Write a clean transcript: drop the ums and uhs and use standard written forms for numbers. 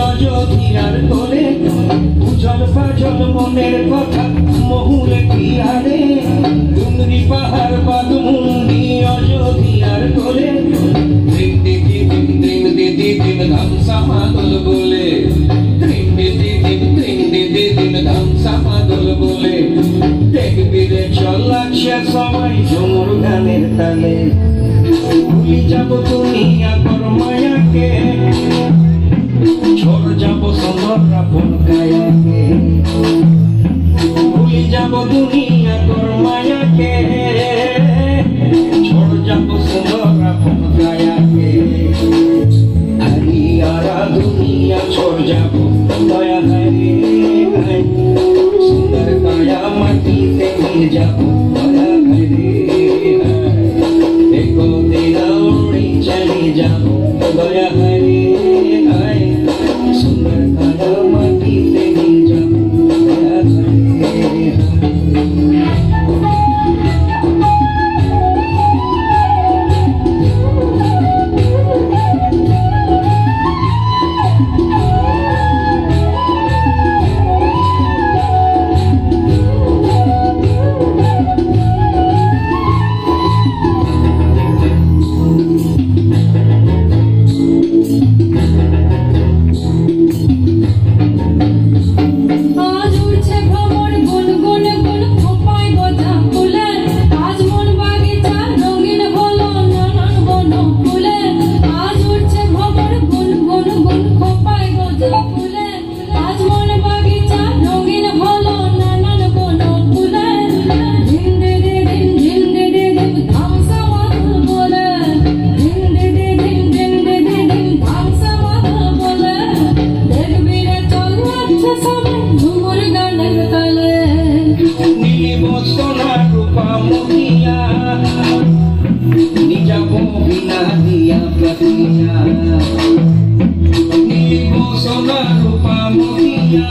অযোধ্যার কোলে উজল পাজল মনের কথা মহুলে পিয়ারে ডুমরি পাহাড় বাগমুন্ডি অযোধ্যার কোলে দিন দিদি দিন দিন দিদি দিন ধাম সামাদল বলে দিন দিদি দিন দিন দিদি দিন ধাম সামাদল বলে দেখবি রে চল লাগছে সবাই ঝুমুর গানের তালে ভুলি যাব দুনিয়া কর মায়াকে छोड़ जाबो सुंदर अपन काया के भूल जाबो दुनिया तोर माया के छोड़ जाबो सुंदर अपन काया के हरियारा दुनिया छोड़ जाबो दया हरे सुंदर काया माटी से मिल जाबो दया हरे एको दिन उड़ी चली जाबो दया हरे सुंदर काया माटी से मिल जाबो दया हरे निजाबो बिना दिया प्रतिया नीलिमो सोना रूपा मोतिया